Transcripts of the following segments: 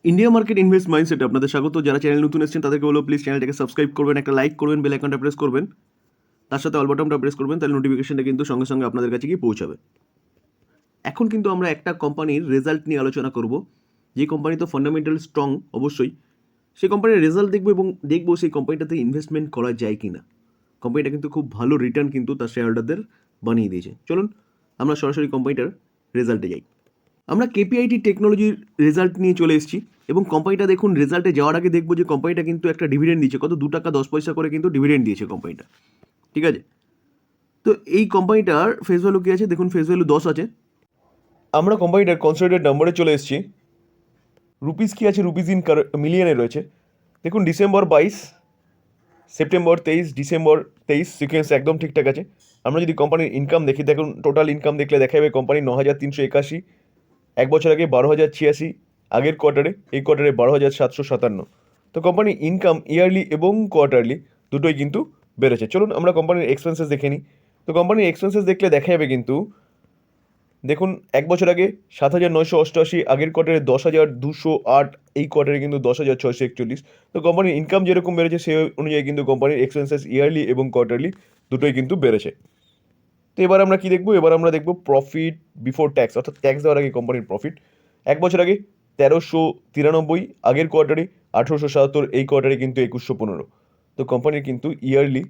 India market invest মাইন্ডসেটে আপনাদের স্বাগত। যারা চ্যানেল নতুন এসেছেন তাদেরকে বলবো প্লিজ চ্যানেলটাকে সাবস্ক্রাইব করবেন, একটা লাইক করবেন, বেল আইকনটা প্রেস করবেন, তার সাথে অল বাটনটা প্রেস করবেন, তাহলে নোটিফিকেশনটা কিন্তু সঙ্গে সঙ্গে আপনাদের কাছে গিয়ে পৌঁছাবে। এখন কিন্তু আমরা একটা কোম্পানির রেজাল্ট নিয়ে আলোচনা করব। যে কোম্পানি তো ফান্ডামেন্টাল স্ট্রং অবশ্যই, সেই কোম্পানির রেজাল্ট দেখবো এবং দেখবো সেই কোম্পানিটাতে ইনভেস্টমেন্ট করা যায় কি না। কোম্পানিটা কিন্তু খুব ভালো রিটার্ন কিন্তু তার শেয়ার হোল্ডারদের বানিয়ে দিয়েছে। চলুন আমরা সরাসরি কোম্পানিটার রেজাল্টে যাই। আমরা কেপিআইটি টেকনোলজির রেজাল্ট নিয়ে চলে এসেছি এবং কোম্পানিটা দেখুন, রেজাল্টে যাওয়ার আগে দেখবো যে কোম্পানিটা কিন্তু একটা ডিভিডেন্ড দিয়েছে, কত 2 টাকা 10 পয়সা করে কিন্তু ডিভিডেন্ড দিয়েছে কোম্পানিটা। ঠিক আছে, তো এই কোম্পানিটার ফেস ভ্যালু কী আছে দেখুন, ফেস ভ্যালু 10 আছে। আমরা কোম্পানিটার কনসোলিডেটেড নাম্বারে চলে এসেছি। রুপিস কী আছে, রুপিস ইন মিলিয়নে রয়েছে। দেখুন ডিসেম্বর 22, সেপ্টেম্বর 23, ডিসেম্বর 23 সিকোয়েন্স একদম ঠিকঠাক আছে। আমরা যদি কোম্পানির ইনকাম দেখি, দেখুন টোটাল ইনকাম দেখলে দেখা যাবে কোম্পানি 9,381, এক বছর আগে 12,086, আগের কোয়ার্টারে এই কোয়ার্টারে 12,757। তো কোম্পানির ইনকাম ইয়ারলি এবং কোয়ার্টারলি দুটোই কিন্তু বেড়েছে। চলুন আমরা কোম্পানির এক্সপেন্সেস দেখে নিই। তো কোম্পানির এক্সপেন্সেস দেখলে দেখা যাবে কিন্তু দেখুন এক বছর আগে 7,988, আগের কোয়ার্টারে 10,208, এই কোয়ার্টারে কিন্তু 10,641। তো কোম্পানির ইনকাম যেরকম বেড়েছে সেই অনুযায়ী কিন্তু কোম্পানির এক্সপেন্সেস ইয়ারলি এবং কোয়ার্টারলি দুটোই কিন্তু বেড়েছে। তো এবার আমরা কি দেখবো, এবার আমরা দেখবো প্রফিট বিফোর ট্যাক্স, অর্থাৎ ট্যাক্স দেওয়ার আগে কোম্পানির প্রফিট। এক বছর আগে 1,393, আগের কোয়ার্টারে 1,877, এই কোয়ার্টারে কিন্তু 2,115। তো কোম্পানির কিন্তু ইয়ারলি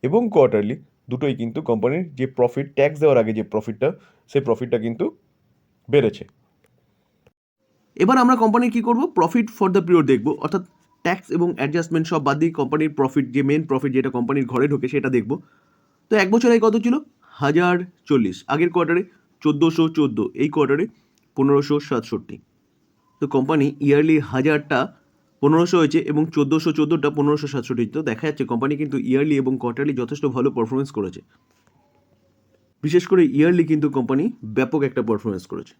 এবং কোয়ার্টারলি দুটোই কিন্তু কোম্পানির যে প্রফিট, ট্যাক্স দেওয়ার আগে যে প্রফিটটা, সেই প্রফিটটা কিন্তু বেড়েছে। এবার আমরা কোম্পানির কী করবো, প্রফিট ফর দ্য পিরিয়ড দেখবো, অর্থাৎ ট্যাক্স এবং অ্যাডজাস্টমেন্ট সব বাদ দিয়ে কোম্পানির প্রফিট, যে মেন প্রফিট যেটা কোম্পানির ঘরে ঢোকে সেটা দেখবো। তো এক বছর আগে কত ছিল, 1,040, আগের কোয়ার্টারে 1,414, এই কোয়ার্টারে 1,567। তো কোম্পানি ইয়ারলি 1,000টা 1,500 হয়েছে এবং 1,414টা 1,567। তো দেখা যাচ্ছে কোম্পানি কিন্তু ইয়ারলি এবং কোয়ার্টারলি যথেষ্ট ভালো পারফরমেন্স করেছে। বিশেষ করে ইয়ারলি কিন্তু কোম্পানি ব্যাপক একটা পারফরমেন্স করেছে,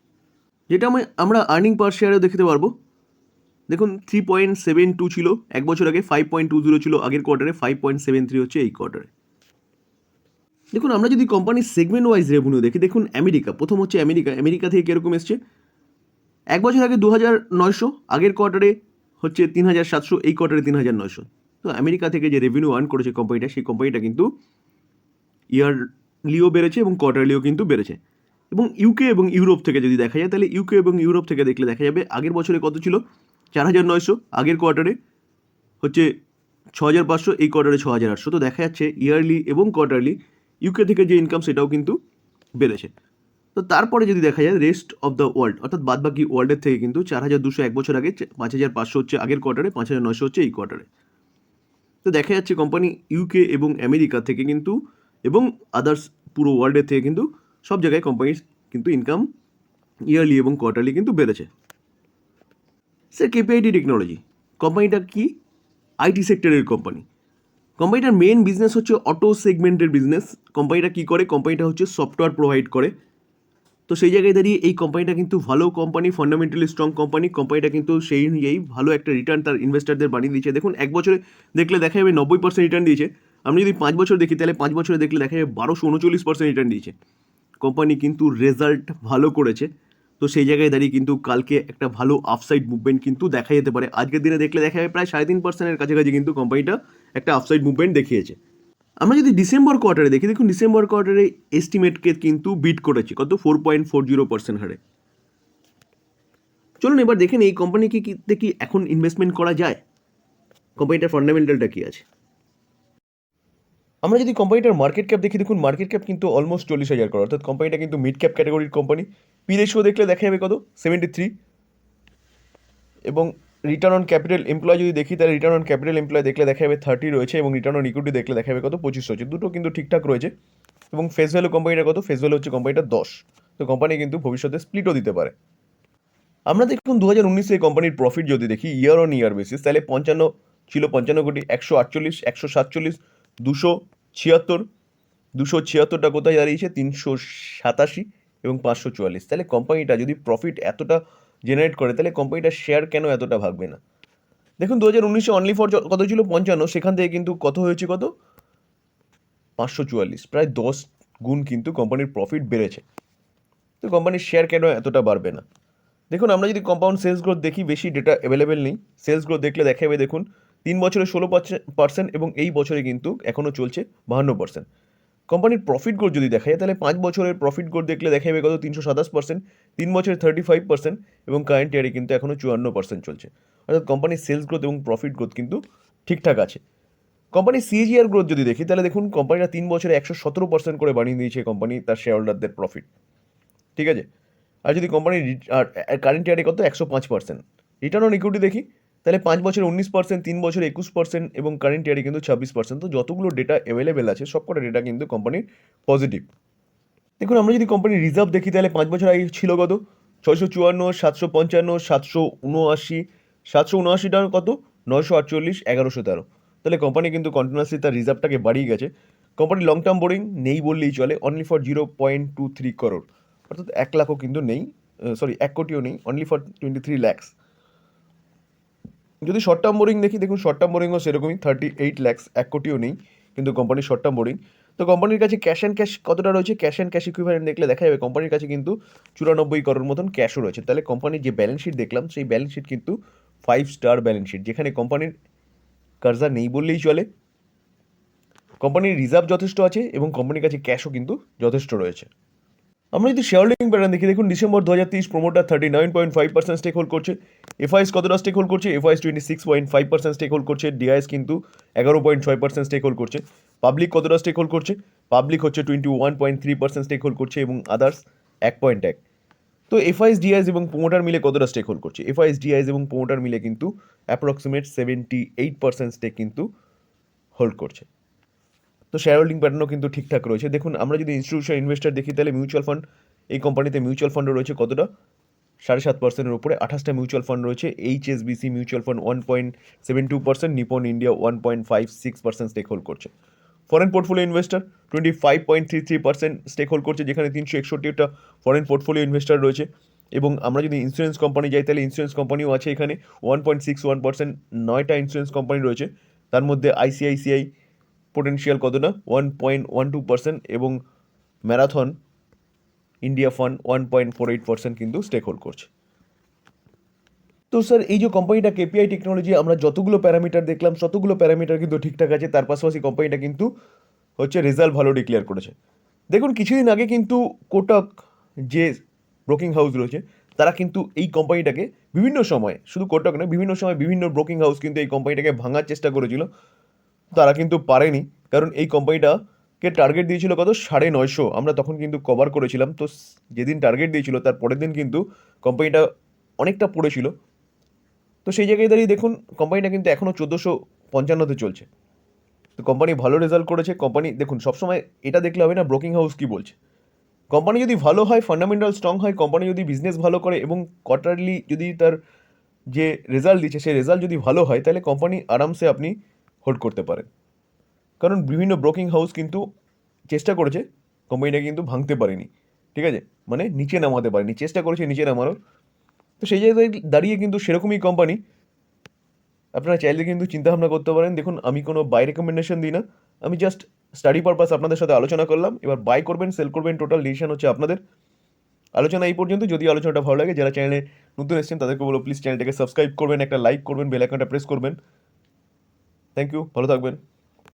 যেটা আমরা আর্নিং পার শেয়ারেও দেখতে পারবো। দেখুন 3.72 ছিল এক বছর আগে, 5.20 ছিল আগের কোয়ার্টারে, 5.73 হচ্ছে এই কোয়ার্টারে। দেখুন আমরা যদি কোম্পানির সেগমেন্ট ওয়াইজ রেভিনিউ দেখি, দেখুন আমেরিকা প্রথম হচ্ছে। আমেরিকা থেকে কীরকম এসছে, এক বছর আগে 2,900, আগের কোয়ার্টারে হচ্ছে 3,700, এই কোয়ার্টারে 3,900। তো আমেরিকা থেকে যে রেভিনিউ আর্ন করেছে কোম্পানিটা, সেই কোম্পানিটা কিন্তু ইয়ারলিও বেড়েছে এবং কোয়ার্টারলিও কিন্তু বেড়েছে। এবং ইউকে এবং ইউরোপ থেকে যদি দেখা যায়, তাহলে ইউকে এবং ইউরোপ থেকে দেখলে দেখা যাবে আগের বছরে কত ছিল, 4,900, আগের কোয়ার্টারে হচ্ছে 6,500, এই কোয়ার্টারে 6,800। তো দেখা যাচ্ছে ইয়ারলি এবং কোয়ার্টারলি ইউকে থেকে যে ইনকাম সেটাও কিন্তু বেড়েছে। তো তারপরে যদি দেখা যায় রেস্ট অফ দ্য ওয়ার্ল্ড, অর্থাৎ বাদবাকি ওয়ার্ল্ডের থেকে কিন্তু 4,200 এক বছর আগে, 5,500 হচ্ছে আগের কোয়ার্টারে, 5,900 হচ্ছে এই কোয়ার্টারে। তো দেখা যাচ্ছে কোম্পানি ইউকে এবং আমেরিকা থেকে কিন্তু এবং আদার্স পুরো ওয়ার্ল্ডের থেকে কিন্তু সব জায়গায় কোম্পানির কিন্তু ইনকাম ইয়ারলি এবং কোয়ার্টারলি কিন্তু বেড়েছে। স্যার কেপিআইটি টেকনোলজি কোম্পানিটা কি, আইটি সেক্টরের কোম্পানি। কোম্পানিটার মেন বিজনেস হচ্ছে অটো সেগমেন্টের বিজনেস। কোম্পানিটা কী করে, কোম্পানিটা হচ্ছে সফটওয়্যার প্রোভাইড করে। তো সেই জায়গায় দাঁড়িয়ে এই কোম্পানিটা কিন্তু ভালো কোম্পানি, ফান্ডামেন্টালি স্ট্রং কোম্পানি। কোম্পানিটা কিন্তু সেই অনুযায়ী ভালো একটা রিটার্ন তার ইনভেস্টারদের বানিয়ে দিয়েছে। দেখুন এক বছরে দেখলে দেখা যাবে 90% রিটার্ন দিয়েছে। আমি যদি 5 বছর দেখি, তাহলে 5 বছরে দেখলে দেখা যাবে 1,239% রিটার্ন দিয়েছে। কোম্পানি কিন্তু রেজাল্ট ভালো করেছে। তো সেই জায়গায় দাঁড়িয়ে কিন্তু কালকে একটা ভালো আপসাইড মুভমেন্ট কিন্তু দেখা যেতে পারে। আজকের দিনে দেখলে দেখা যাবে প্রায় 3.5%-এর কাছাকাছি কিন্তু কোম্পানিটা একটা আপসাইড মুভমেন্ট দেখিয়েছে। আমরা যদি ডিসেম্বর কোয়ার্টারে দেখি, দেখুন ডিসেম্বর কোয়ার্টারে এস্টিমেটকে কিন্তু বিট করেছে, কত 4.40% হারে। চলুন এবার দেখেন এই কোম্পানিকে কি এখন ইনভেস্টমেন্ট করা যায়, কোম্পানিটার ফান্ডামেন্টালটা কী আছে। আমরা যদি কোম্পানিটার মার্কেট ক্যাপ দেখি, দেখুন মার্কেট ক্যাপ কিন্তু অলমোস্ট 40,000 করোড়, অর্থাৎ কোম্পানিটা কিন্তু মিড ক্যাপ ক্যাটাগরির কোম্পানি। পি রেশিও দেখলে দেখা যাবে কত 73, এবং রিটার্ন অন ক্যাপিটাল এমপ্লয় যদি দেখি, তাহলে রিটার্ন অন ক্যাপিটাল এমপ্লয় দেখলে দেখা যাবে 30 রয়েছে, এবং রিটার্ন অন ইকুইটি দেখলে দেখা যাবে কত 25 রয়েছে। দুটো কিন্তু ঠিকঠাক রয়েছে। এবং ফেস ভ্যালু কোম্পানিটা কত, ফেস ভ্যালু হচ্ছে কোম্পানিটা 10। তো কোম্পানি কিন্তু ভবিষ্যতে স্প্লিটও দিতে পারে। আমরা দেখুন 2019 এই কোম্পানির প্রফিট যদি দেখি ইয়ার অন ইয়ার বেসিস, তাহলে 55 ছিল, 55 কোটি, 148, 147, 276, 276টা কোথায় দাঁড়িয়েছে 387 এবং 544। তাহলে কোম্পানিটা যদি প্রফিট এতটা জেনারেট করে, তাহলে কোম্পানিটার শেয়ার কেন এতটা ভাগবে না। দেখুন 2019-এ অনলি ফর কত ছিল 55, সেখান থেকে কিন্তু কত হয়েছে, কত 544, প্রায় 10 গুণ কিন্তু কোম্পানির প্রফিট বেড়েছে। তো কোম্পানির শেয়ার কেন এতটা বাড়বে না। দেখুন আমরা যদি কম্পাউন্ড সেলস গ্রোথ দেখি, বেশি ডেটা অ্যাভেলেবেল নেই। সেলস গ্রোথ দেখলে দেখা যাবে, দেখুন 3 বছরে 16% এবং এই বছরে কিন্তু এখনও চলছে 52%। কোম্পানির প্রফিট গ্রোথ যদি দেখা যায়, তাহলে 5 বছরের প্রফিট গ্রোথ দেখলে দেখা যাবে কত, 327%, 3 বছরে 35% এবং কারেন্ট ইয়ারে কিন্তু এখনও 54% চলছে। অর্থাৎ কোম্পানির সেলস গ্রোথ এবং প্রফিট গ্রোথ কিন্তু ঠিকঠাক আছে। কোম্পানির সিএজিআর গ্রোথ যদি দেখি, তাহলে দেখুন কোম্পানিটা 3 বছরে 117% করে বাড়িয়ে দিয়েছে কোম্পানি তার শেয়ার হোল্ডারদের প্রফিট, ঠিক আছে। আর যদি কোম্পানির কারেন্ট ইয়ারে কত, 105%। রিটার্ন অন ইকুইটি দেখি, তাহলে 5 বছরে 19%, 3 বছরে 21% এবং কারেন্ট ইয়ারে কিন্তু 26%। তো যতগুলো ডেটা অ্যাভেলেবেল আছে সবকটা ডেটা কিন্তু কোম্পানির পজিটিভ। দেখুন আমরা যদি কোম্পানির রিজার্ভ দেখি, তাহলে 5 বছর আগে ছিল কত, 654, 755, 779, 779 টাকা কত, 948, 1113। তাহলে কোম্পানি কিন্তু কন্টিনিউয়াসলি তার রিজার্ভটাকে বাড়িয়ে গেছে। কোম্পানির লং টার্ম বোরিং নেই বললেই চলে, অনলি ফর 0.23 করোড়, অর্থাৎ 1 লাখও কিন্তু নেই, 1 কোটিও নেই, অনলি ফর 23 ল্যাক্স। যদি শর্ট টার্ম বোরিং দেখি, দেখুন শর্ট টার্ম বোরিংও সেরকমই 38 ল্যাক্স, 1 কোটিও নেই কিন্তু কোম্পানির শর্ট টার্ম বোরিং। তো কোম্পানির কাছে ক্যাশ অ্যান্ড ক্যাশ কতটা রয়েছে, ক্যাশ অ্যান্ড ক্যাশ ইকুইভ্যালেন্ট দেখলে দেখা যাবে কোম্পানির কাছে কিন্তু 94 করোড় মতন ক্যাশও রয়েছে। তাহলে কোম্পানির যে ব্যালেন্স শিট দেখলাম, সেই ব্যালেন্স শিট কিন্তু 5 স্টার ব্যালেন্স শিট, যেখানে কোম্পানির কর্জা নেই বললেই চলে। কোম্পানির রিজার্ভ যথেষ্ট আছে এবং কোম্পানির কাছে ক্যাশও কিন্তু যথেষ্ট রয়েছে। আমরা যদি শেয়ার হোল্ডিং প্যাটার্ন দেখি, দেখুন ডিসেম্বর 2023 প্রোমোটার 39.5% স্টেক হোল্ড করছে। এফআইএস কতটা স্টেক হোল্ড করছে, এফআইএস 26.5% স্টেক হোল্ড করছে। ডিআইএস কিন্তু 11.6% স্টেক হোল্ড করছে। পাবলিক কতটা স্টেক হোল্ড করছে, পাবলিক হচ্ছে 21.3% স্টেক হোল্ড করছে এবং আদার্স 1.1। তো এফআইএস, ডিআইএস এবং প্রোমোটার মিলে কতটা স্টেক হোল্ড করছে, এফআইএস, ডিআইএস এবং প্রোমোটার মিলে কিন্তু অ্যাপ্রক্সিমেট 78% স্টেক কিন্তু হোল্ড করছে। তো শেয়ার হোল্ডিং প্যাটার্নও কিন্তু ঠিকঠাক রয়েছে। দেখুন আমরা যদি ইনস্টিটিউশনাল ইনভেস্টার দেখি, তাহলে মিউচুয়াল ফান্ড, এই কোম্পানিতে মিউচুয়াল ফান্ডও রয়েছে কতটা, 7.5%-এর উপরে 28টা মিউচুয়াল ফান্ড রয়েছে। HSBC mutual fund 1.72%, Nippon India 1.56% stake hold করছে। Foreign portfolio investor 25.33% stake hold করছে, যেখানে 361টা ফরেন পোর্টফোলিও ইনভেস্টার রয়েছে। এবং আমরা যদি ইন্স্যুরেন্স কোম্পানি যাই, তাহলে ইন্স্যুরেন্স কোম্পানিও আছে এখানে 1.61%, 9টা ইন্স্যুরেন্স কোম্পানি রয়েছে। তার মধ্যে আইসিআইসিআই পোটেনশিয়াল কতটা, 1.12% এবং ম্যারাথন ইন্ডিয়া ফান্ড 1.48% কিন্তু স্টেক হোল্ড করছে। তো স্যার এই যে কোম্পানিটা কেপিআই টেকনোলজি, আমরা যতগুলো প্যারামিটার দেখলাম ততগুলো প্যারামিটার কিন্তু ঠিকঠাক আছে। তার পাশাপাশি কোম্পানিটা কিন্তু হচ্ছে রেজাল্ট ভালো ডিক্লেয়ার করেছে। দেখুন কিছুদিন আগে কিন্তু কোটাক যে ব্রোকিং হাউস রয়েছে, তারা কিন্তু এই কোম্পানিটাকে বিভিন্ন সময়, শুধু কোটাক নয়, বিভিন্ন সময় বিভিন্ন ব্রোকিং হাউস কিন্তু এই কোম্পানিটাকে ভাঙার চেষ্টা করেছিল। তারা কিন্তু পারেনি, কারণ এই কোম্পানিটাকে টার্গেট দিয়েছিল কত, 950। আমরা তখন কিন্তু কভার করেছিলাম। তো যেদিন টার্গেট দিয়েছিল তার পরের দিন কিন্তু কোম্পানিটা অনেকটা পড়েছিল। তো সেই জায়গায় দাঁড়িয়ে দেখুন কোম্পানিটা কিন্তু এখনও 1455-তে চলছে। তো কোম্পানি ভালো রেজাল্ট করেছে। কোম্পানি দেখুন সবসময় এটা দেখলে হবে না ব্রোকিং হাউস কী বলছে। কোম্পানি যদি ভালো হয়, ফান্ডামেন্টাল স্ট্রং হয়, কোম্পানি যদি বিজনেস ভালো করে এবং কোয়ার্টারলি যদি তার যে রেজাল্ট দিচ্ছে সেই রেজাল্ট যদি ভালো হয়, তাহলে কোম্পানি আরামসে আপনি হোল্ড করতে পারেন। কারণ বিভিন্ন ব্রোকিং হাউস কিন্তু চেষ্টা করেছে, কোম্পানিটাকে কিন্তু ভাঙতে পারেনি, ঠিক আছে, মানে নিচে নামাতে পারেনি, চেষ্টা করেছে নিচে নামানোর। তো সেই জায়গায় দাঁড়িয়ে কিন্তু সেরকমই কোম্পানি, আপনারা চাইলে কিন্তু চিন্তাভাবনা করতে পারেন। দেখুন আমি কোনো বাই রেকমেন্ডেশন দিই না, আমি জাস্ট স্টাডি পারপাস আপনাদের সাথে আলোচনা করলাম। এবার বাই করবেন সেল করবেন টোটাল ডিসিশন হচ্ছে আপনাদের। আলোচনা এই পর্যন্ত। যদি আলোচনাটা ভালো লাগে, যারা চ্যানেলে নতুন এসেছেন তাদেরকে বলো প্লিজ চ্যানেলটাকে সাবস্ক্রাইব করবেন, একটা লাইক করবেন, বেল আইকনটা প্রেস করবেন। থ্যাংক ইউ, ভালো থাকবেন।